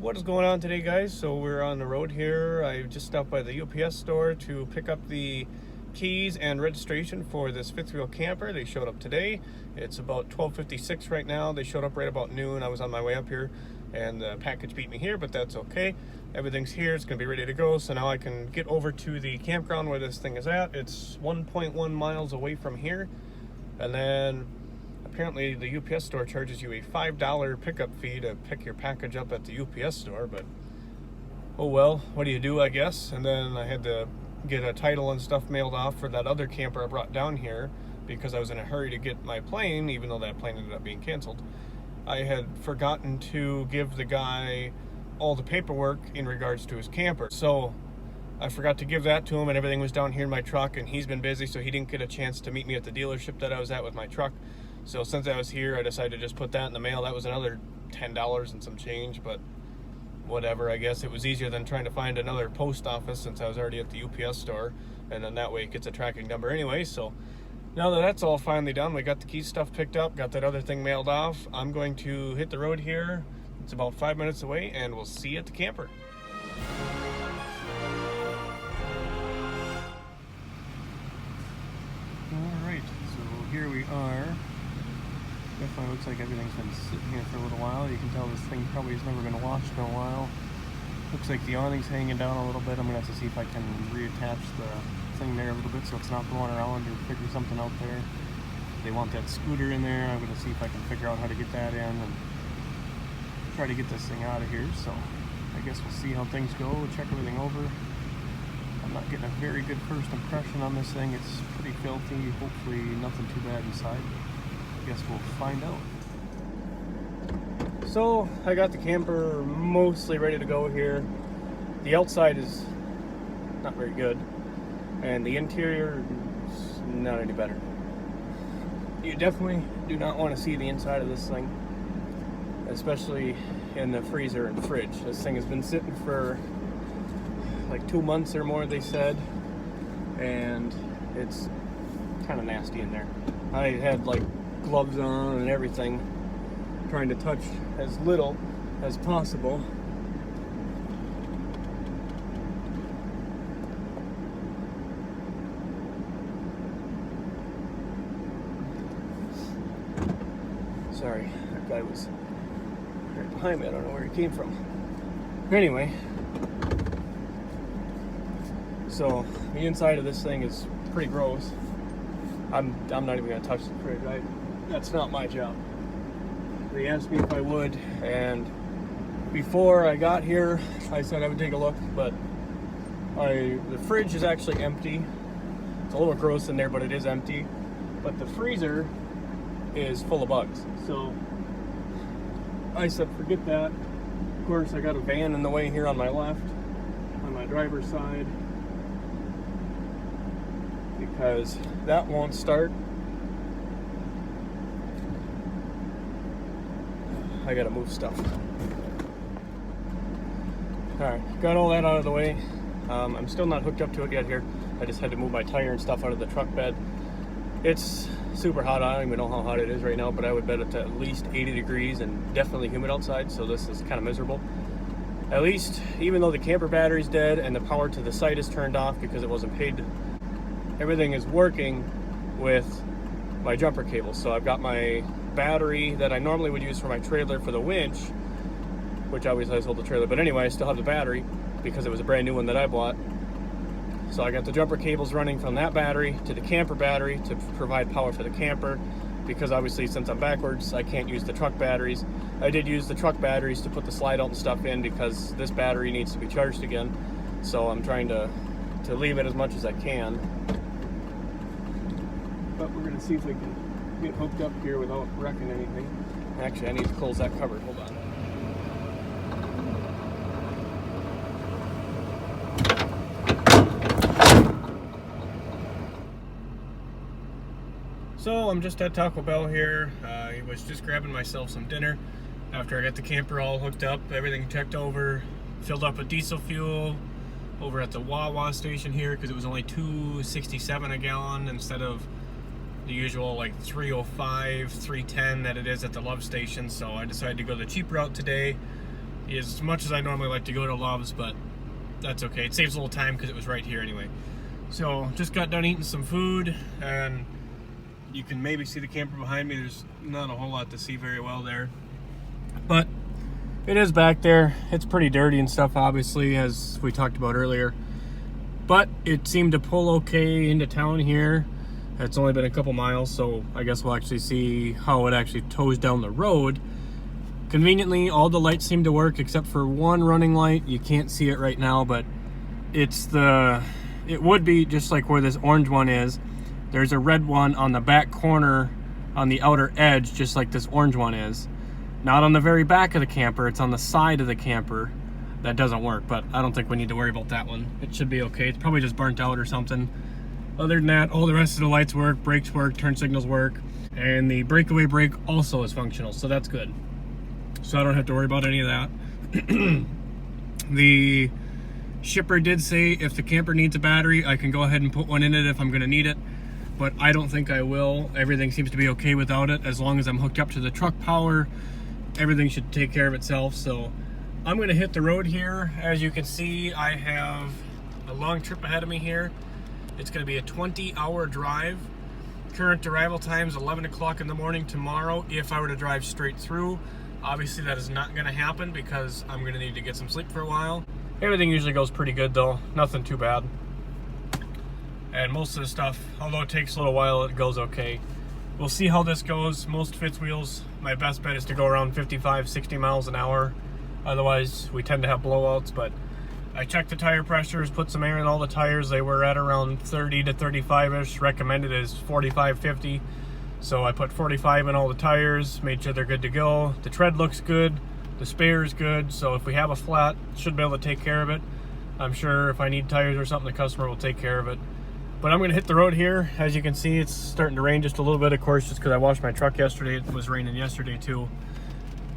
What is going on today, guys? So we're on the road here. I just stopped by the UPS store to pick up the keys and registration for this fifth wheel camper. They showed up today. It's about 12:56 right now. They showed up right about noon. I was on my way up here and the package beat me here, but that's okay. Everything's here. It's gonna be ready to go. So now I can get over to the campground where this thing is at. It's 1.1 miles away from here. And then apparently the UPS store charges you a $5 pickup fee to pick your package up at the UPS store, but oh well, what do you do, I guess. And then I had to get a title and stuff mailed off for that other camper I brought down here because I was in a hurry to get my plane, even though that plane ended up being canceled. I had forgotten to give the guy all the paperwork in regards to his camper. So I forgot to give that to him, and everything was down here in my truck, and he's been busy, so he didn't get a chance to meet me at the dealership that I was at with my truck. So since I was here, I decided to just put that in the mail. That was another $10 and some change, but whatever. I guess it was easier than trying to find another post office since I was already at the UPS store, and then that way it gets a tracking number anyway. So now that that's all finally done, we got the key stuff picked up, got that other thing mailed off. I'm going to hit the road here. It's about 5 minutes away, and we'll see you at the camper. All right, so here we are. Definitely looks like everything's been sitting here for a little while. You can tell this thing probably has never been washed in a while. Looks like the awning's hanging down a little bit. I'm gonna have to see if I can reattach the thing there a little bit so it's not blowing around or figure something out there. They want that scooter in there. I'm gonna see if I can figure out how to get that in and try to get this thing out of here. So I guess we'll see how things go. We'll check everything over. I'm not getting a very good first impression on this thing. It's pretty filthy. Hopefully nothing too bad inside. I guess we'll find out. So I got the camper mostly ready to go here. The outside is not very good, and the interior is not any better. You definitely do not want to see the inside of this thing, especially in the freezer and fridge. This thing has been sitting for like 2 months or more, they said, and it's kind of nasty in there. I had like gloves on and everything, trying to touch as little as possible. Sorry, that guy was right behind me. I don't know where he came from. Anyway, so the inside of this thing is pretty gross. I'm not even gonna touch the fridge. That's not my job. They asked me if I would, and before I got here, I said I would take a look, but the fridge is actually empty. It's a little gross in there, but it is empty. But the freezer is full of bugs. So I said, forget that. Of course, I got a van in the way here on my left, on my driver's side, because that won't start. I gotta move stuff. Alright, got all that out of the way. I'm still not hooked up to it yet here. I just had to move my tire and stuff out of the truck bed. It's super hot. I don't even know how hot it is right now, but I would bet it's at least 80 degrees and definitely humid outside, so this is kind of miserable. At least, even though the camper battery's dead and the power to the site is turned off because it wasn't paid, everything is working with my jumper cable. So I've got my battery that I normally would use for my trailer for the winch, which obviously I sold the trailer, but anyway, I still have the battery because it was a brand new one that I bought. So I got the jumper cables running from that battery to the camper battery to provide power for the camper, because obviously since I'm backwards, I can't use the truck batteries. I did use the truck batteries to put the slide out and stuff in because this battery needs to be charged again. So I'm trying to leave it as much as I can. But we're gonna see if we can get hooked up here without wrecking anything. Actually, I need to close that cupboard. Hold on. So I'm just at Taco Bell here. I was just grabbing myself some dinner after I got the camper all hooked up, everything checked over, filled up with diesel fuel over at the Wawa station here because it was only $2.67 a gallon instead of the usual like $3.05, $3.10 that it is at the Love station. So I decided to go the cheap route today. as much as I normally like to go to Love's, but that's okay. It saves a little time because it was right here anyway. So just got done eating some food, and you can maybe see the camper behind me. There's not a whole lot to see very well there, but it is back there. It's pretty dirty and stuff, obviously, as we talked about earlier, but it seemed to pull okay into town here. It's only been a couple miles, so I guess we'll actually see how it actually tows down the road. Conveniently, all the lights seem to work except for one running light. You can't see it right now, but it would be just like where this orange one is. There's a red one on the back corner on the outer edge, just like this orange one is. Not on the very back of the camper, it's on the side of the camper. That doesn't work, but I don't think we need to worry about that one. It should be okay. It's probably just burnt out or something. Other than that, all the rest of the lights work, brakes work, turn signals work, and the breakaway brake also is functional, so that's good. So I don't have to worry about any of that. The shipper did say if the camper needs a battery, I can go ahead and put one in it if I'm gonna need it, but I don't think I will. Everything seems to be okay without it. As long as I'm hooked up to the truck power, everything should take care of itself. So I'm gonna hit the road here. As you can see, I have a long trip ahead of me here. It's gonna be a 20-hour drive. Current arrival time is 11 o'clock in the morning tomorrow if I were to drive straight through. Obviously that is not gonna happen because I'm gonna need to get some sleep for a while. Everything usually goes pretty good though, nothing too bad. And most of the stuff, although it takes a little while, it goes okay. We'll see how this goes. Most fifth wheels, my best bet is to go around 55, 60 miles an hour. Otherwise, we tend to have blowouts, but I checked the tire pressures, put some air in all the tires. They were at around 30 to 35-ish. Recommended is 45, 50. So I put 45 in all the tires, made sure they're good to go. The tread looks good, the spare is good, so if we have a flat, should be able to take care of it. I'm sure if I need tires or something, the customer will take care of it. But I'm gonna hit the road here. As you can see, it's starting to rain just a little bit, of course, just because I washed my truck yesterday. It was raining yesterday too.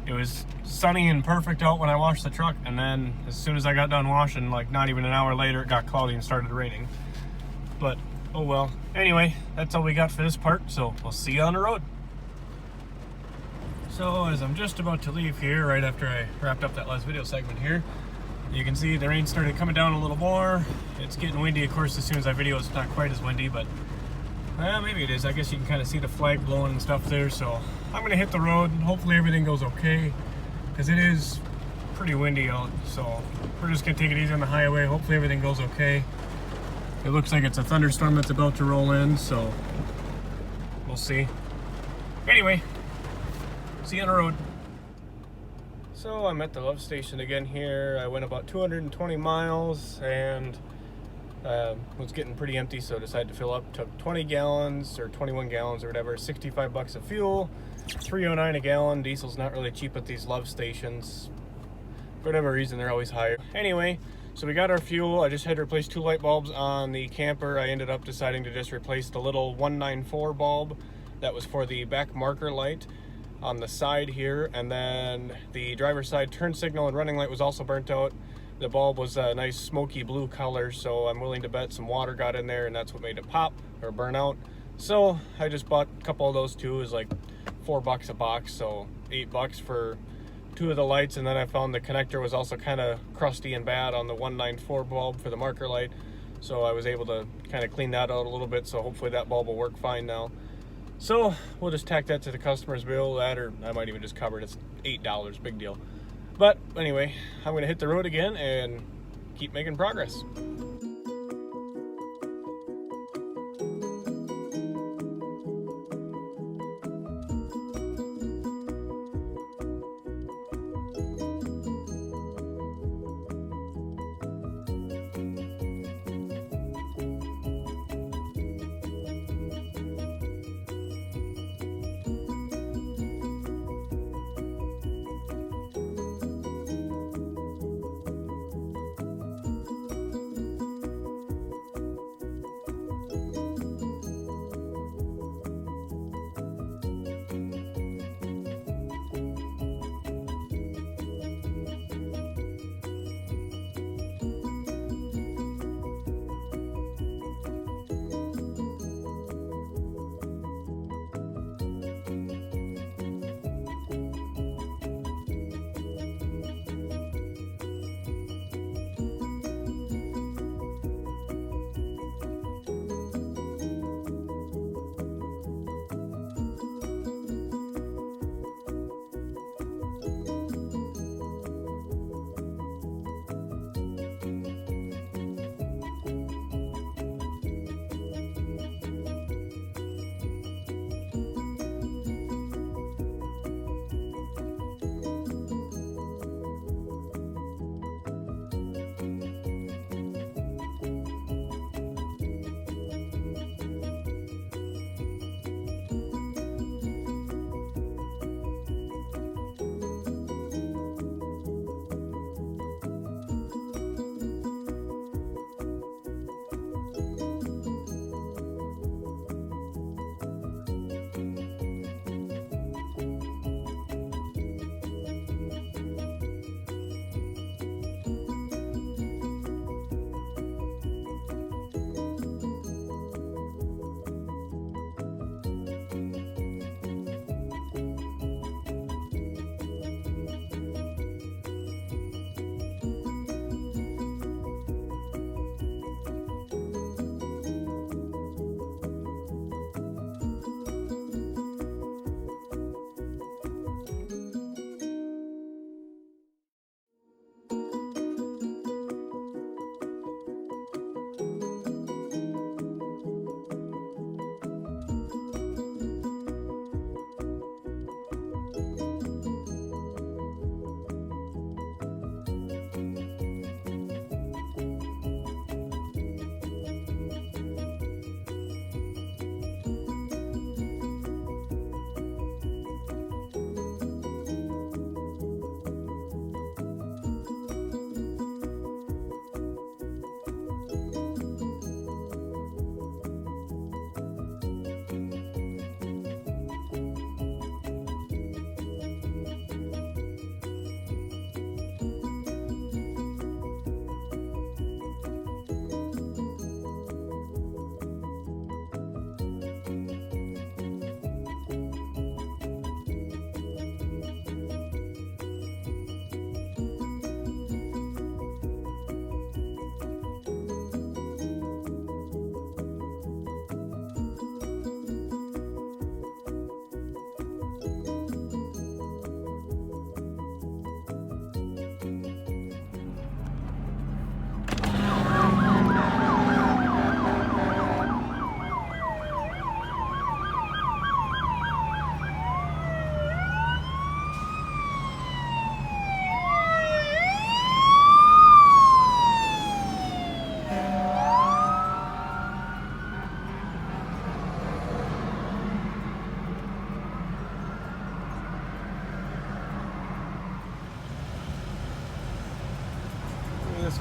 It was sunny and perfect out when I washed the truck, and then as soon as I got done washing, like not even an hour later, it got cloudy and started raining. But oh well. Anyway, that's all we got for this part, so we'll see you on the road. So as I'm just about to leave here, right after I wrapped up that last video segment here, you can see the rain started coming down a little more. It's getting windy, of course. As soon as I video, it's not quite as windy, but well, maybe it is. I guess you can kind of see the flag blowing and stuff there. So I'm gonna hit the road and hopefully everything goes okay, because it is pretty windy out. So we're just gonna take it easy on the highway. Hopefully everything goes okay. It looks like it's a thunderstorm that's about to roll in, so we'll see. Anyway, see you on the road. So I'm at the Love Station again here. I went about 220 miles and was getting pretty empty, so decided to fill up. Took 20 gallons or 21 gallons or whatever, 65 bucks of fuel, $3.09 a gallon. Diesel's not really cheap at these Love stations. For whatever reason, they're always higher. Anyway, so we got our fuel. I just had to replace 2 light bulbs on the camper. I ended up deciding to just replace the little 194 bulb that was for the back marker light on the side here, and then the driver's side turn signal and running light was also burnt out. The bulb was a nice smoky blue color, so I'm willing to bet some water got in there and that's what made it pop or burn out. So I just bought a couple of those too. It was like $4 a box, so $8 for 2 of the lights. And then I found the connector was also kind of crusty and bad on the 194 bulb for the marker light, so I was able to kind of clean that out a little bit, so hopefully that bulb will work fine now. So we'll just tack that to the customer's bill, that, or I might even just cover it. It's $8, big deal. But anyway, I'm gonna hit the road again and keep making progress.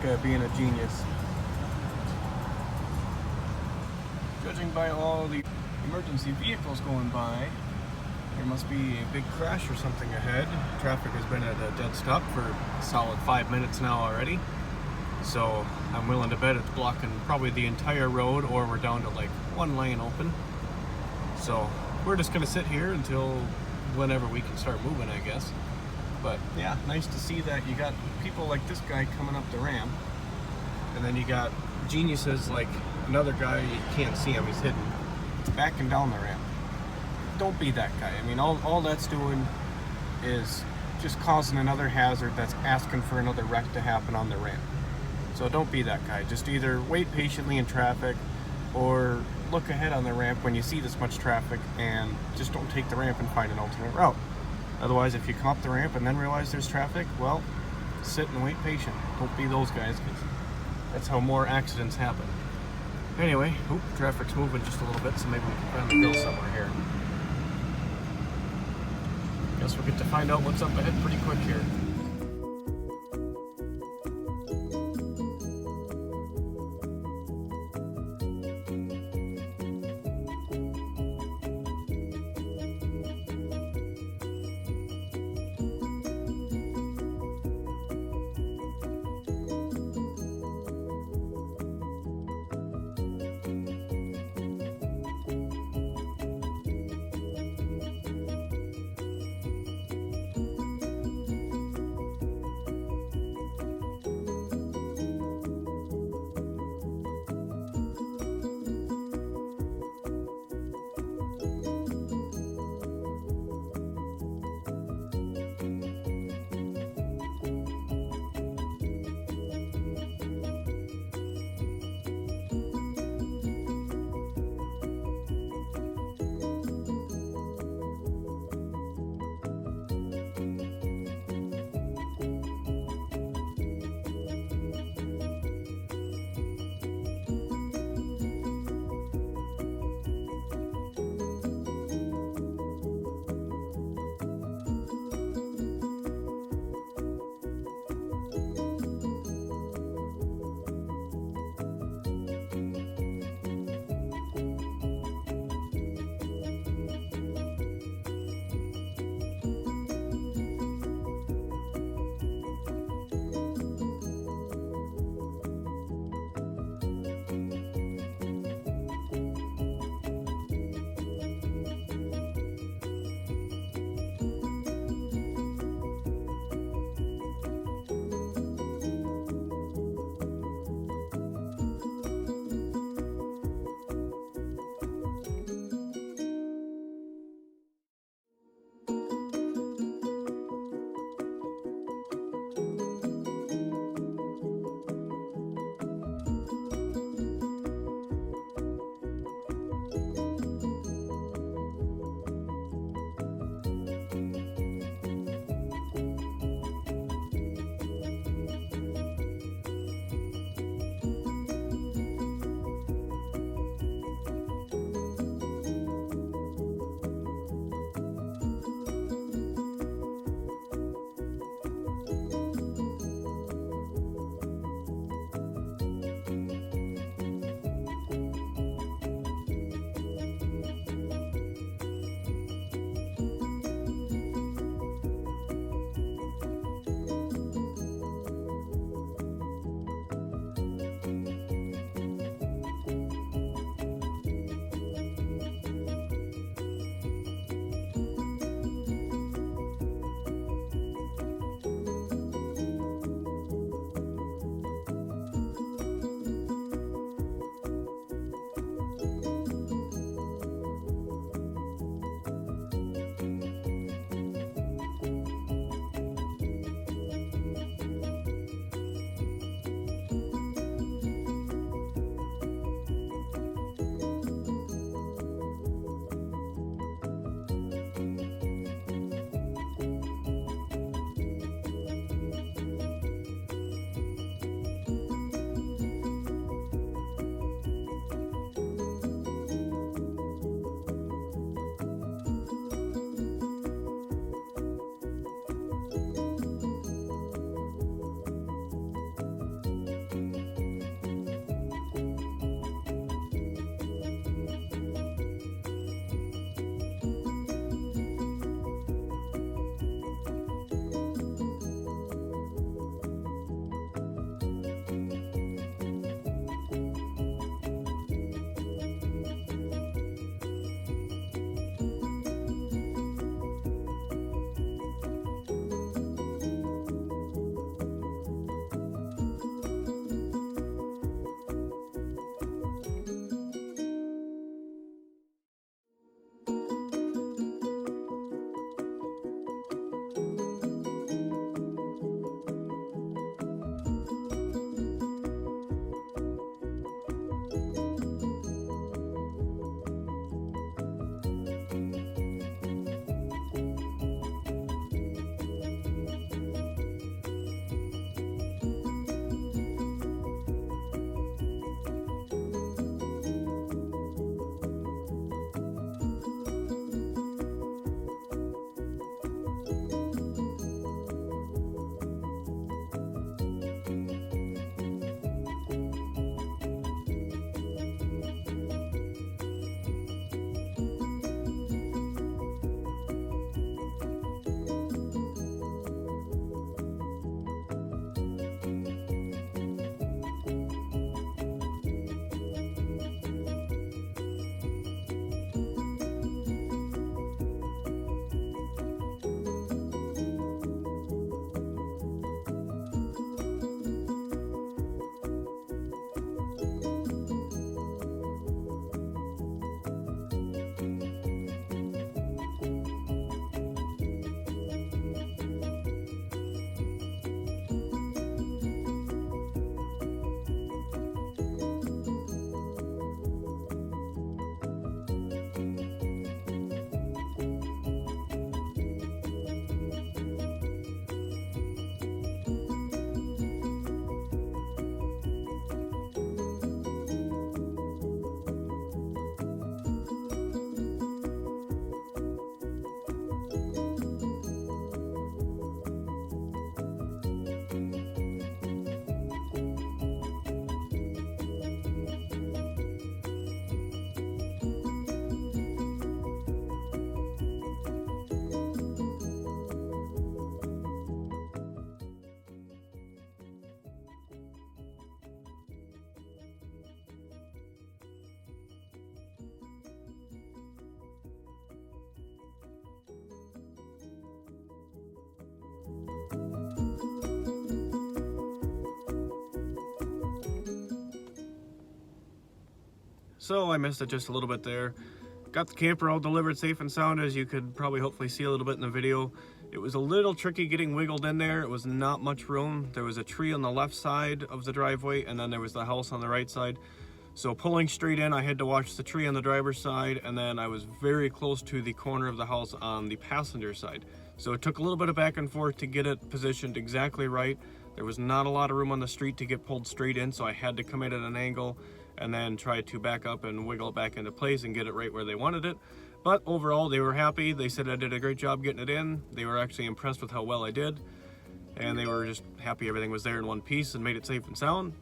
guy being a genius. Judging by all the emergency vehicles going by, there must be a big crash or something ahead. Traffic has been at a dead stop for a solid 5 minutes now already. So I'm willing to bet it's blocking probably the entire road, or we're down to like one lane open. So we're just gonna sit here until whenever we can start moving, I guess. But yeah, nice to see that you got people like this guy coming up the ramp, and then you got geniuses like another guy, you can't see him, he's hidden, backing down the ramp. Don't be that guy. I mean, all that's doing is just causing another hazard that's asking for another wreck to happen on the ramp. So don't be that guy. Just either wait patiently in traffic or look ahead on the ramp when you see this much traffic, and just don't take the ramp and find an alternate route. Otherwise, if you come up the ramp and then realize there's traffic, well, sit and wait patient. Don't be those guys, because that's how more accidents happen. Anyway, traffic's moving just a little bit, so maybe we can finally go somewhere here. Guess we'll get to find out what's up ahead pretty quick here. So I missed it just a little bit there. Got the camper all delivered safe and sound, as you could probably hopefully see a little bit in the video. It was a little tricky getting wiggled in there. It was not much room. There was a tree on the left side of the driveway, and then there was the house on the right side. So pulling straight in, I had to watch the tree on the driver's side, and then I was very close to the corner of the house on the passenger side. So it took a little bit of back and forth to get it positioned exactly right. There was not a lot of room on the street to get pulled straight in, so I had to come in at an angle and then try to back up and wiggle it back into place and get it right where they wanted it. But overall, they were happy. They said I did a great job getting it in. They were actually impressed with how well I did, and they were just happy everything was there in one piece and made it safe and sound.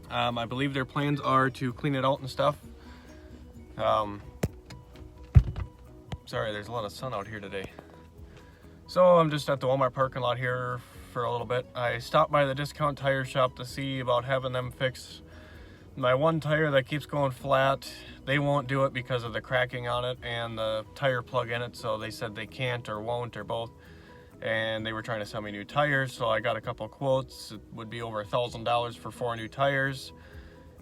I believe their plans are to clean it out and stuff. Sorry, there's a lot of sun out here today. So I'm just at the Walmart parking lot here for a little bit. I stopped by the discount tire shop to see about having them fix my one tire that keeps going flat. They won't do it because of the cracking on it and the tire plug in it, so they said they can't or won't or both. And they were trying to sell me new tires, so I got a couple quotes. It would be over $1,000 for 4 new tires,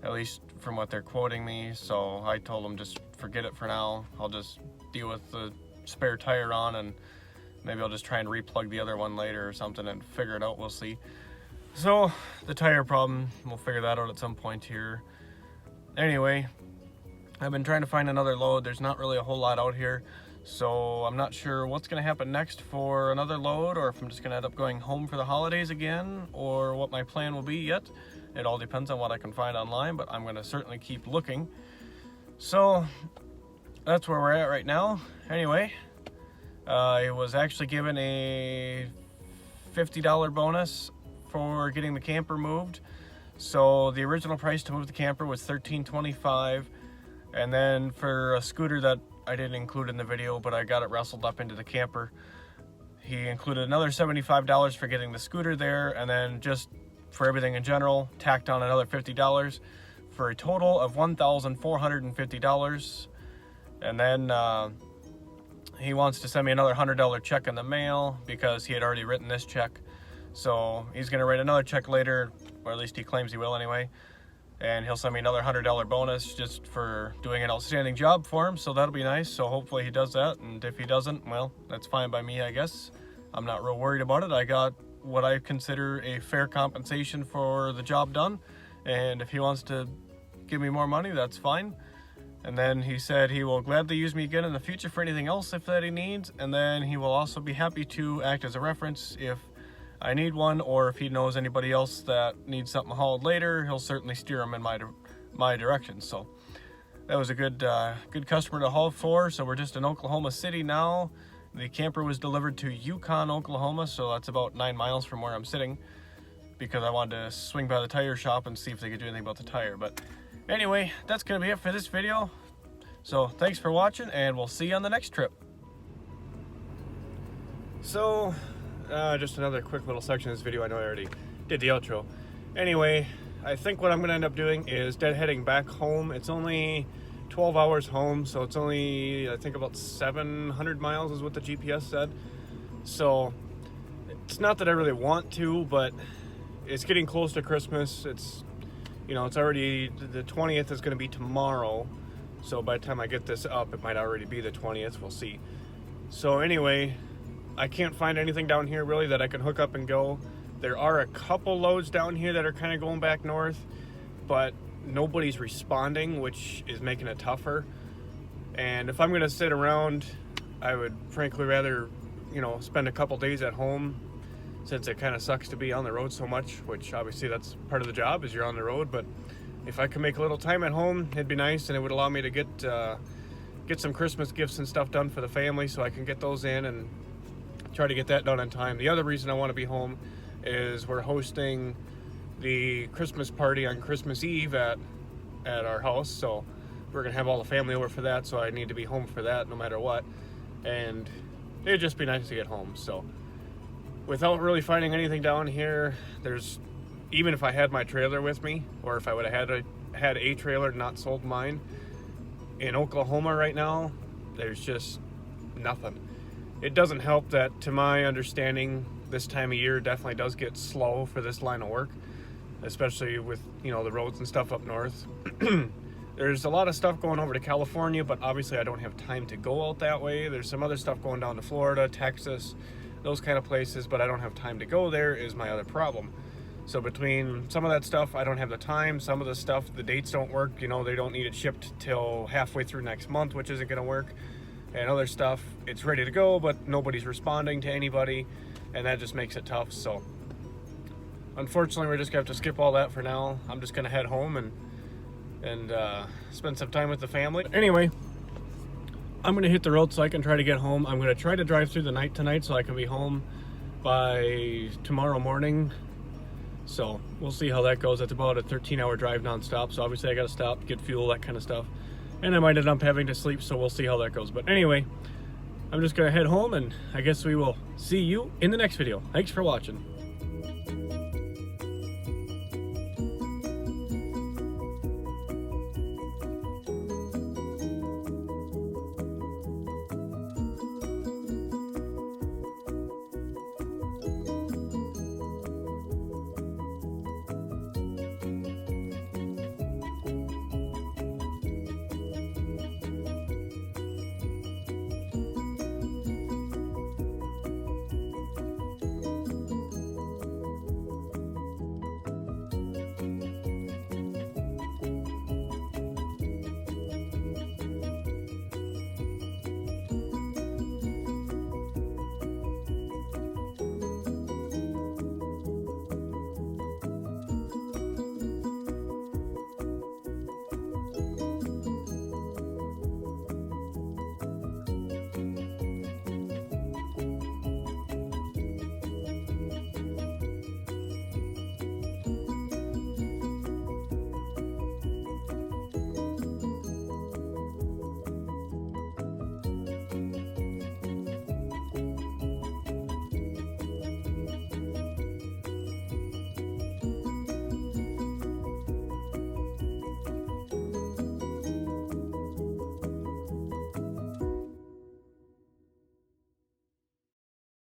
at least from what they're quoting me. So I told them just forget it for now. I'll just deal with the spare tire on, and maybe I'll just try and replug the other one later or something and figure it out. We'll see. So the tire problem, we'll figure that out at some point here. Anyway, I've been trying to find another load. There's not really a whole lot out here, so I'm not sure what's going to happen next for another load, or if I'm just going to end up going home for the holidays again, or what my plan will be yet. It all depends on what I can find online, but I'm going to certainly keep looking. So that's where we're at right now. Anyway, I was actually given a $50 bonus for getting the camper moved. So the original price to move the camper was $13.25, and then for a scooter that I didn't include in the video, but I got it wrestled up into the camper, he included another $75 for getting the scooter there, and then just for everything in general, tacked on another $50 for a total of $1,450. And then he wants to send me another $100 check in the mail because he had already written this check. So he's going to write another check later, or at least he claims he will anyway. And he'll send me another $100 bonus just for doing an outstanding job for him. So that'll be nice. So hopefully he does that. And if he doesn't, well, that's fine by me, I guess. I'm not real worried about it. I got what I consider a fair compensation for the job done. And if he wants to give me more money, that's fine. And then he said he will gladly use me again in the future for anything else if that he needs. And then he will also be happy to act as a reference if I need one, or if he knows anybody else that needs something hauled later, he'll certainly steer them in my direction. So that was a good customer to haul for. So we're just in Oklahoma City now. The camper was delivered to Yukon, Oklahoma, so that's about 9 miles from where I'm sitting, because I wanted to swing by the tire shop and see if they could do anything about the tire. But anyway, that's going to be it for this video. So thanks for watching, and we'll see you on the next trip. So just another quick little section of this video. I know I already did the outro. Anyway, I think what I'm going to end up doing is deadheading back home. It's only 12 hours home, so it's only, I think, about 700 miles is what the GPS said. So it's not that I really want to, but it's getting close to Christmas. It's, you know, it's already, the 20th is going to be tomorrow. So by the time I get this up, it might already be the 20th. We'll see. So anyway, I can't find anything down here really that I can hook up and go. There are a couple loads down here that are kind of going back north, but nobody's responding, which is making it tougher. And if I'm going to sit around, I would frankly rather, you know, spend a couple days at home, since it kind of sucks to be on the road so much, which obviously that's part of the job, is you're on the road. But if I could make a little time at home, it'd be nice, and it would allow me to get some Christmas gifts and stuff done for the family, so I can get those in and try to get that done in time. The other reason I want to be home is we're hosting the Christmas party on Christmas Eve at our house, so we're gonna have all the family over for that, so I need to be home for that no matter what, and it'd just be nice to get home. So without really finding anything down here, even if I had my trailer with me, or if I would have had a trailer, not sold mine, in Oklahoma right now, there's just nothing. It doesn't help that, to my understanding, this time of year definitely does get slow for this line of work, especially with, you know, the roads and stuff up north. There's a lot of stuff going over to California, but obviously I don't have time to go out that way. There's some other stuff going down to Florida, Texas, those kind of places, but I don't have time to go there is my other problem. So between some of that stuff, I don't have the time. Some of the stuff, the dates don't work. You know, they don't need it shipped till halfway through next month, which isn't gonna work. And other stuff, it's ready to go, but nobody's responding to anybody, and that just makes it tough. So unfortunately, we're just gonna have to skip all that for now. I'm just gonna head home and spend some time with the family. Anyway, I'm gonna hit the road so I can try to get home. I'm gonna try to drive through the night tonight so I can be home by tomorrow morning. So we'll see how that goes. It's about a 13-hour drive nonstop, so obviously I gotta stop, get fuel, that kind of stuff. And I might end up having to sleep, so we'll see how that goes. But anyway, I'm just gonna head home, and I guess we will see you in the next video. Thanks for watching.